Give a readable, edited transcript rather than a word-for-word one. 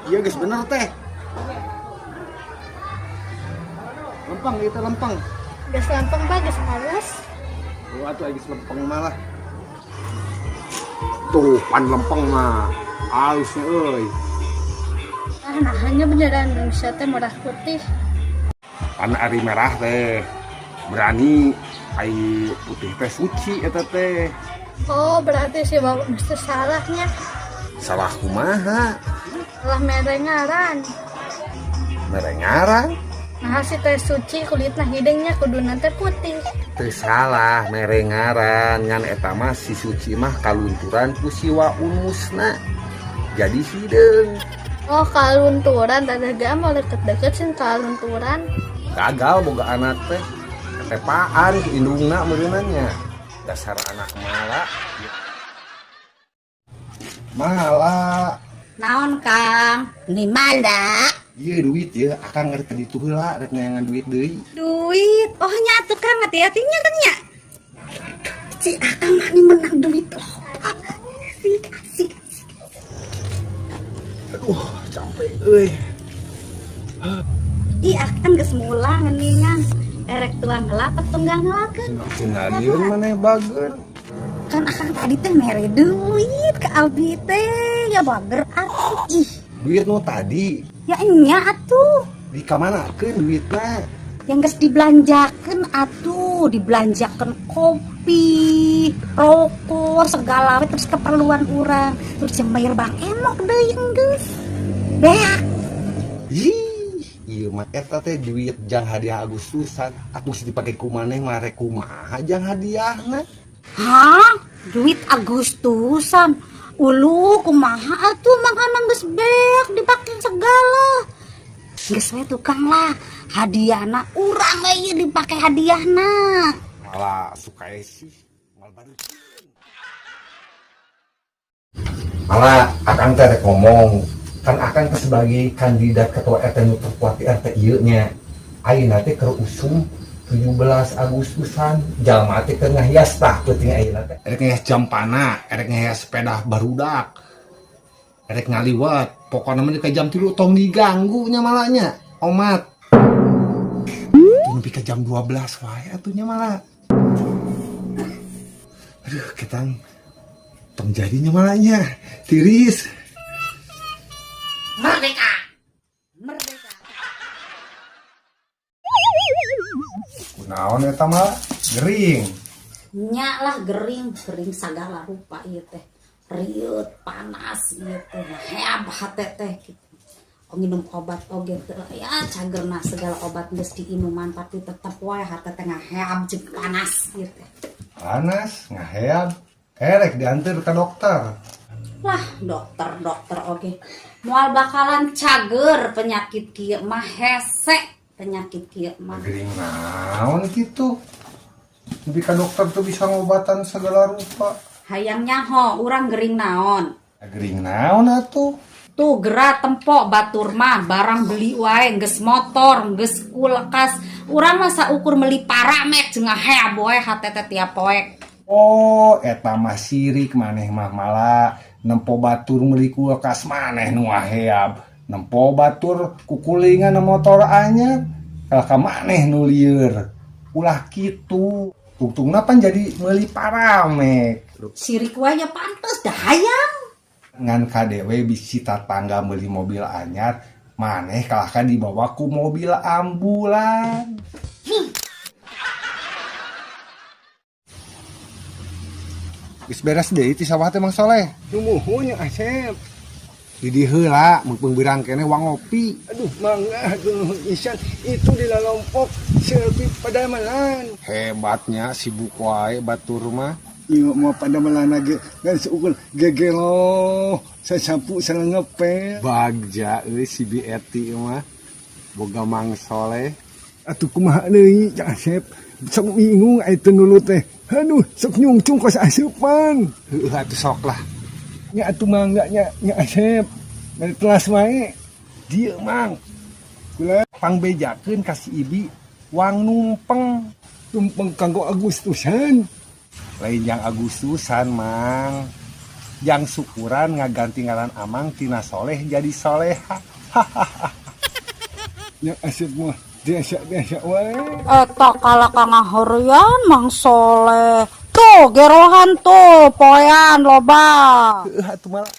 Iya guys bener teh. Lempang kita lempang. Gas lempeng bagus halus. Oh atuh geus lempeng malah. Tuh pan lempeng mah. Halus euy. Nah hanya beneran Indonesia teh merah putih. Pan ari merah teh. Berani ai putih teh suci eta teh. Oh berarti si bapak mesti salahnya. Salah kumaha? Salah merengaran. Merengaran? Nah si teh suci kulitnya hidungnya kuduna teh putih. Teu salah merengaran ngan eta mah si suci mah kalunturan ku siwa unusna. Jadi hideung. Oh kalunturan tadaga mau deket-deket sih kalunturan. Gagal boga anak teh. Ketepaan ku indungna meureunanya. Dasar anak mala. Naon Kang? Ni manda. Iya duit ya, akang ngerti tadi tuh heula rek nyangan duit deui. Duit. Oh nya tuh Kang hati-hatinya kan nya. Si Akang mah ni menang duit loh. Asik. Aduh, capek euy. Ih Akang geus mulang geuningan. Erek tuang ngelapat tunggang ngelakeun. Sinadieun maneh bager. Kan Akang tadi teh mere duit ke Aldi teh. Ya bager atuh ih. Duit nu tadi Ya nya atuh. di kamanakeun duitna? Yang geus dibelanjakeun atuh, dibelanjakeun kopi, rokok, segala we terus keperluan urang. Terus yang bayar Bang Emok deui geus. Beak. Ih, ieu mah eta teh duit jang hadiah Agustusan. Atuh geus dipake ku maneh mare kumaha jang hadiahna? Hah? Duit Agustusan. Ulu kumaha atuh makanan geus beak dipake segala. Geus we tukang lah. Hadiahna urang we ieu dipake hadiahna. Malah suka sih. Mal barukeun. Malah akang teh rek ngomong, kan akang teh sebagai kandidat ketua RT nu terkuat di RT ieu nya. Ayeuna teh keur usum 17 Agustusan, jalma teh keur ngahias tah peuting ayeuna teh. Erek ngahias jampana, erek ngahias sepeda barudak. Erek ngaliwat, pokokna mah ka jam 3 tong diganggu nya malahnya. Omat. Nepi ka jam 12 wae atuh nya malah. Aduh, ketang tong jadinya malahnya. Tiris. Merdeka. Kunaon eta mah? Gering. Nya lah gering segala rupa ieu teh. Riut, panas ieu teh. Heab hate teh kitu. Nginum obat oge teh ya cagerna segala obat geus diinuman tapi tetep wae hate teh ngaheab jeung panas ieu teh. Panas, ngaheab. Erek diantar ke dokter. Lah dokter oge moal bakalan cager penyakit kieu mah hese penyakit kieu mah. Gering naon gitu. Tapi ka dokter tuh bisa ngobatan segala rupa. Hayang nyaho urang gering naon? Gering naon atuh? Tuh gerak tempok batur mah barang beli wae geus motor geus kulkas urang mah saukur meuli paramek jeung ngaheab wae hate teh tiap poe. Oh, eta mah sirik maneh mah malah nempo batur meuli kulkas maneh nu ngaheab. Nempo batur kukulingan motor anyar ka maneh nu lieur. Ulah kitu. Tungtungna pan jadi meuli paramek. Sirik wae ya pantes dah hayang. Ngan kadewe bisi tatangga meuli mobil anyar maneh kalahkan dibawa ku mobil ambulan. Geus beres deui ti sawah teh Mang Soleh. Nuhun nya Asep. Di dieu heula mumpung birang kene wang ngopi. Aduh mangga nuhun isan itu di lalompok sepi pada malan. Hebatnya sibuk wae batur mah. Iyo mau pada malan lagi dan seukur gegelo sasapu sareng ngepel. Bagja euy si Bi Eti mah. Boga Mang Soleh. Atuh kumaha deui Cak Asep. Sok bingung aya teu nulu teh. Aduh sok nyungcung kos asupan. Heuh atuh sok lah. Nya atuh mangga nya Asep. Dari telas wae. Dieu Mang. Kula pangbejakeun ka si Ibi wang numpeng. Tumpeng kanggo Agustusan. Lain yang Agustusan Mang. yang syukuran ngaganti ngaran Amang tina soleh jadi soleha. Yang asep mah desa wae. Eta kala Kang Harian Mang Soleh. Tuh gerohan tuh poean loba. Heuh atuh malah